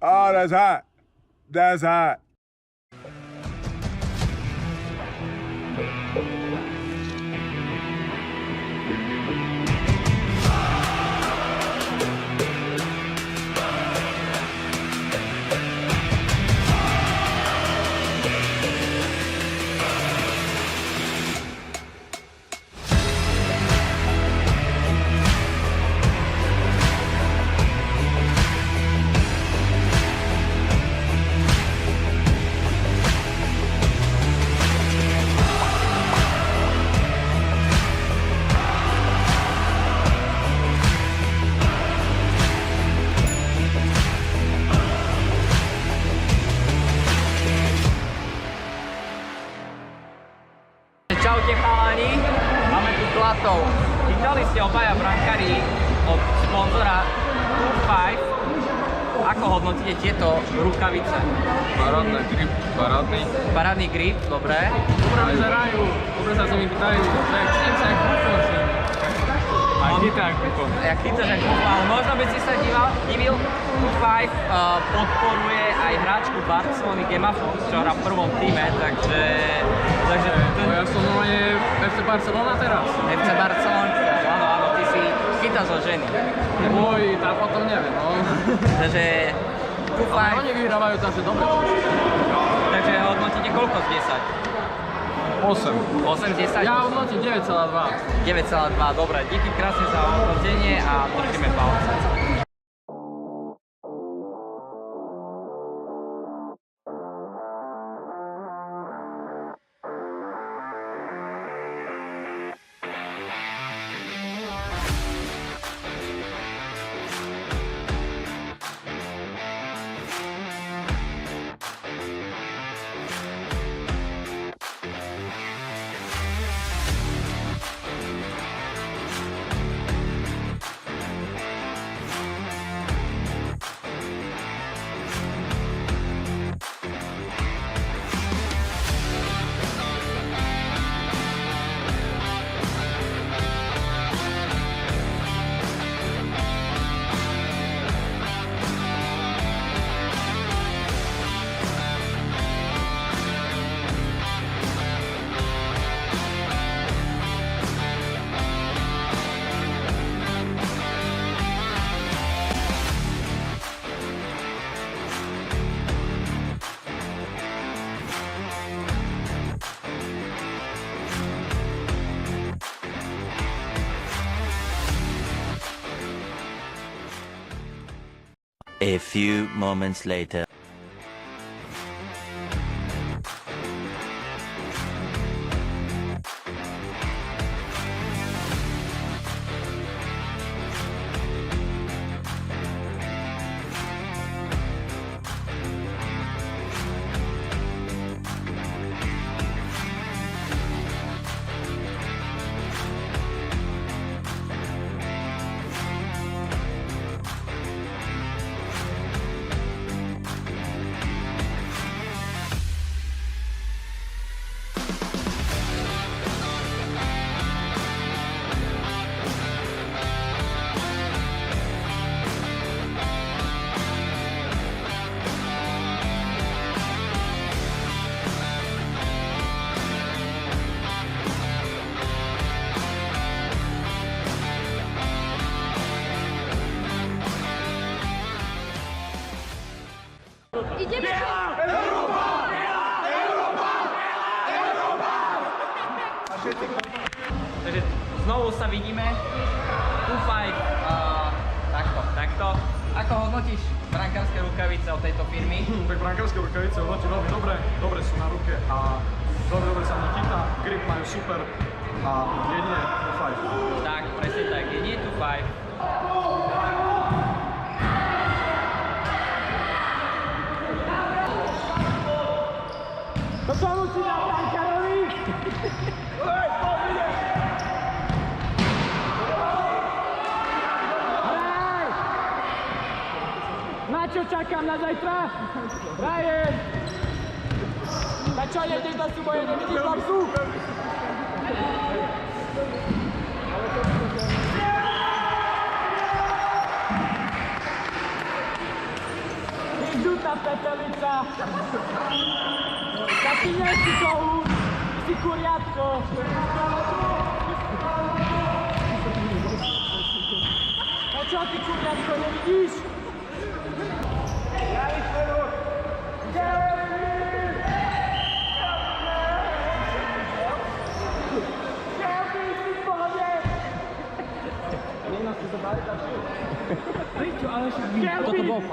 Oh, that's hot. That's hot. Čaute chalani, máme tu zlatov. Vyhrali ste obaja brankári od sponzora 2-5. Ako hodnotíte tieto rukavice? Parádny grip, Parádny grip, dobre. Dobre vyzerajú, dobre sa mi dajú, čím sa jak komfortne. Aj chytá jak kúkol. Jak chytáš jak kúkol, ale možno by si sa divil, 2-5 podporuje aj hráčku Barcelony Gemma Fox, čo hrá v prvom týme, takže Ja som normálne FC Barcelona teraz. FC Barcelona, áno, ty si chytáš o ženy. Môj, tá potom neviem, no. Takže 2-5. Ale oni vyhrávajú takže dobre. Takže hodnotíte koľko z 10? 8. 8 z 10? Ja hodnotím 9,2. 9,2, dobre, díky krásne za hodnotenie a držíme palce. A few moments later. Idziemy! Takže znovu sa vidíme. 2-5, takto. Ako hodnotíš brankárske rukavice od tejto firmy? Tak brankárske rukavice hodnotím veľmi dobre sú na ruke a veľmi dobre sa mi chytá, grip majú super a jedine 2-5. Tak, presne tak, jedine 2-5. To musí dať brankárovi! Na čo čakám na zajtra? Ryan! Na čo nejdeš do súboje, nevidíš chlapcu? pepelica. Taký nie si kohút, si kuriatko. No čo ty kuriatko, nevidíš?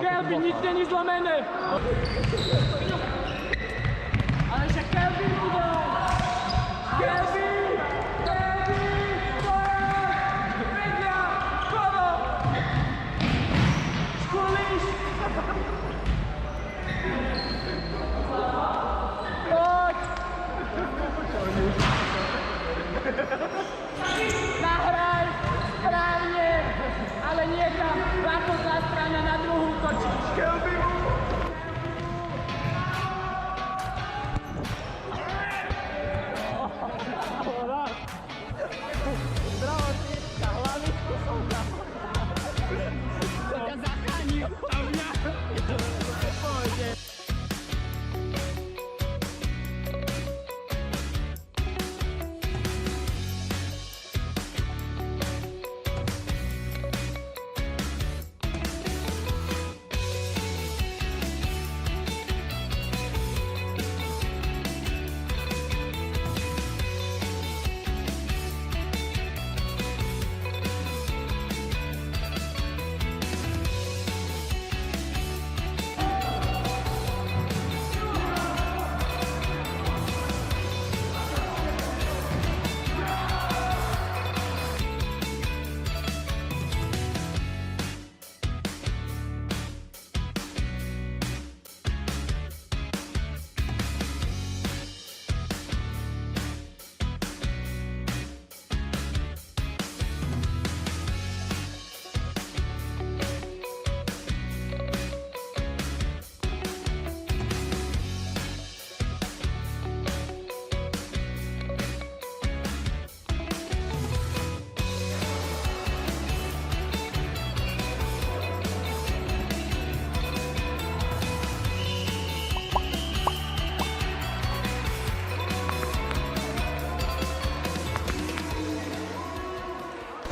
Kelvin, nic není zlomené. Ale však Kelvin bude. Kelvin, Vedľa, kovo. Škulíš. Poď. Nahraj správne, ale nie tam, ľahkozná strana na druhú točíš.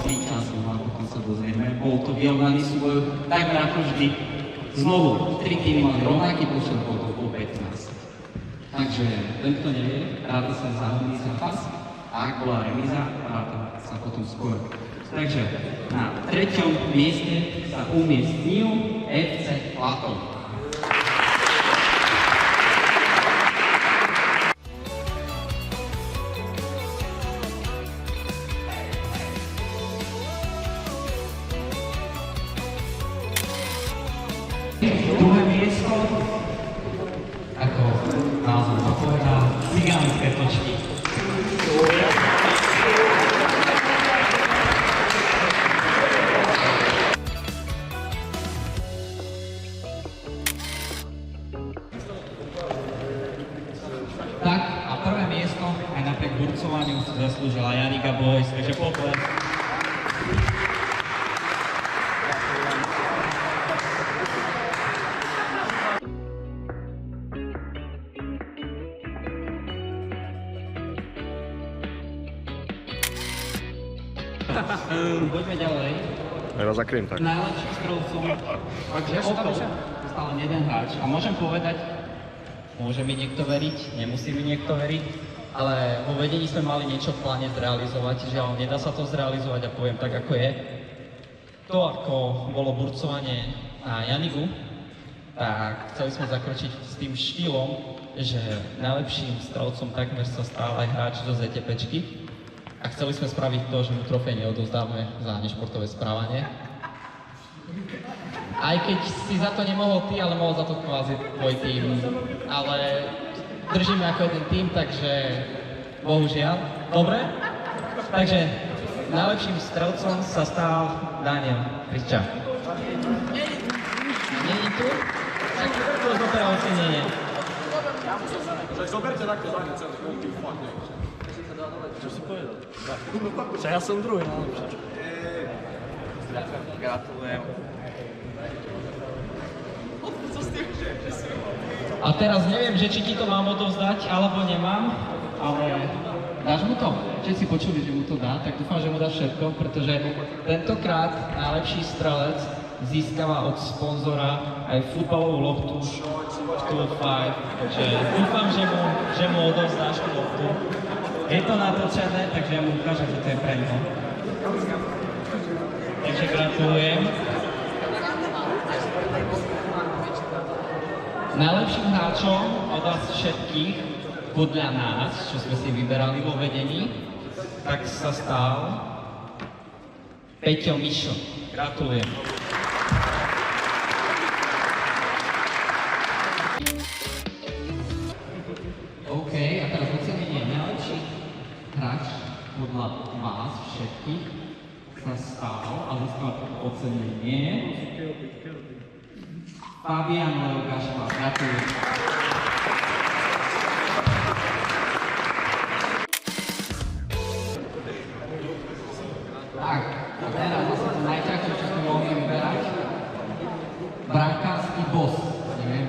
Víťazom a potom sa dozrieme. Bol to vyrovnaný súboj takmer ako vždy. Znovu, 3 týmy mali rovnaký počet bodov po 15. Takže ten, kto nevie, ráta sa závodný zápas a ak bola remíza, ráta sa potom skôr. Takže na 3. mieste sa umiestnil FC Platov. Druhé miesto, ako názov napovedá, cigánske točky. Tak a prvé miesto aj napriek burcovaniu si zaslúžila Janika Boys, takže potlesk. Poďme ďalej. Raz zakriem tak. Najlepším strelcom, takže okolo stále jeden hráč. A môžem povedať, môže mi niekto veriť, nemusí mi niekto veriť, ale vo vedení sme mali niečo v pláne zrealizovať, žiaľ, nedá sa to zrealizovať a poviem tak, ako je. To, ako bolo burcovanie na Janigu, tak chceli sme zakročiť s tým štýlom, že najlepším strelcom takmer sa stal aj hráč do ZTPčky. A chceli sme spraviť to, že mu trofej neodovzdávame za nešportové správanie. Aj keď si za to nemohol ty, ale mohol za to kvázi tvoj tým. Ale držíme ako jeden tým, takže bohužiaľ. Dobre? Takže najlepším strelcom sa stal Daniel Krišča. Není tu? Tak to je dobré ocenenie. Tak zoberte takto za ne celý, ty fakt nevíš. Čo si povedal? Však ja som druhý najlepší. Gratulujem. A teraz neviem, že či ti to mám odovzdať, alebo nemám, ale dáš mu to? Všetci počuli, že mu to dá, tak dúfam, že mu dá všetko, pretože tentokrát najlepší strelec získava od sponzora aj futbalovú loptu 2-5, takže dúfam, že mu odovzdáš tú loptu. Je to natočené, takže ja mu ukážem, že to je pre mňa. Takže gratulujem. Najlepším hráčom od vás všetkých, podľa nás, čo sme si vyberali vo vedení, tak sa stal Peťo Mišo. Gratulujem. OK, a teraz ocenenie najlepší hráč podľa vás všetkých sa stal a získal ocenenie Fabian Leo Gašpar. Gratulujem. Tak, a teraz zase to najťažšie, čo sme mohli vyberať. Brankársky boss. Neviem,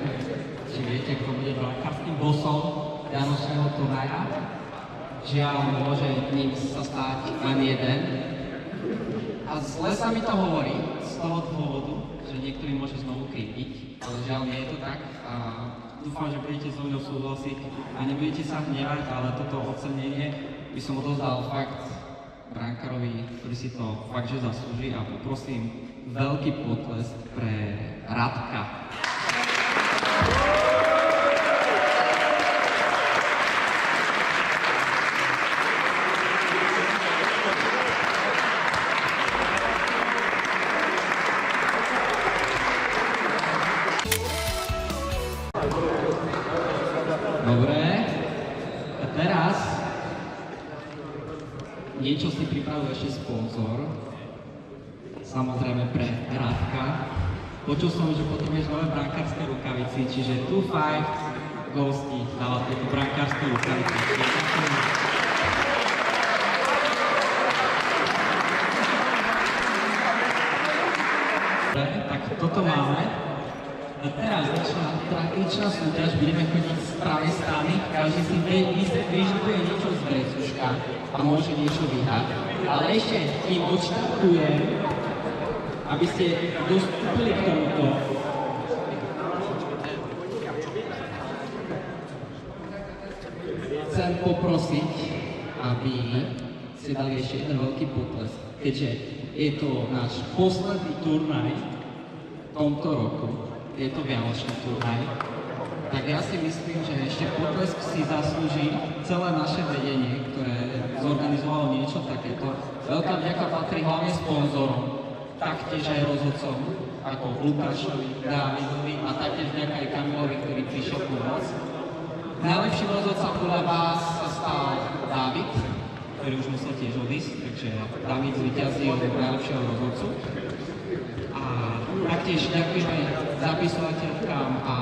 či viete, kto bude brankárskym bossom Vianočného turnaja. Žiaľ, môže ním sa stať len jeden. A zle sa mi to hovorí z toho dôvodu, že niektorý môže znovu kripiť, ale žiaľ nie je to tak. A dúfam, že budete so mnou súhlasiť a nebudete sa hnevať, ale toto ocenenie by som odozdal fakt brankárovi, ktorý si to fakt, že zaslúži, a poprosím veľký potlesk pre Radka. Dobre, a teraz niečo si pripravil ešte sponzor, samozrejme pre Radka. Počul som, že potrebuješ nové brankárske rukavici, čiže 2-5 Ghosty dáva tieto brankárske rukavici. Dobre, tak toto máme. A teraz začína tradičná súťaž, budeme chodiť z pravej strany, každý si vyžaduje niečo z vrecuška a môže niečo vyhrať. Ale ešte kým odštartujem, aby ste dostúpili k tomuto, chcem poprosiť, aby ste dali ešte jeden veľký potlesk, keďže je to náš posledný turnaj v tomto roku. Je to vianočný turnaj, tak ja si myslím, že ešte potlesk si zaslúži celé naše vedenie, ktoré zorganizovalo niečo takéto. Veľká vďaka patrí hlavne sponzorom, taktiež aj rozhodcom, ako Lukášovi, Dávidovi a taktiež vďaka aj Kamilovi, ktorý prišiel pomôcť. Najlepším rozhodcom podľa vás sa stal Dávid, ktorý už musel tiež odísť, takže Dávid zvíťazil najlepšieho rozhodcu. Taktiež ďakujeme zapisovateľkám a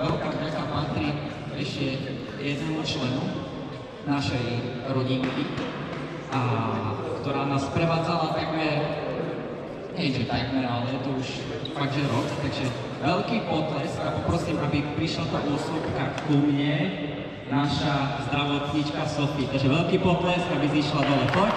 veľká vďaka patrí ešte jednému členu našej rodinky, ktorá nás prevádzala takmer, nie že takmer, ale je to už fakt, že rok, takže veľký potlesk a poprosím, aby prišla tá úsupka ku mne, naša zdravotníčka Sofie, takže veľký potlesk, aby zišla dole, poď.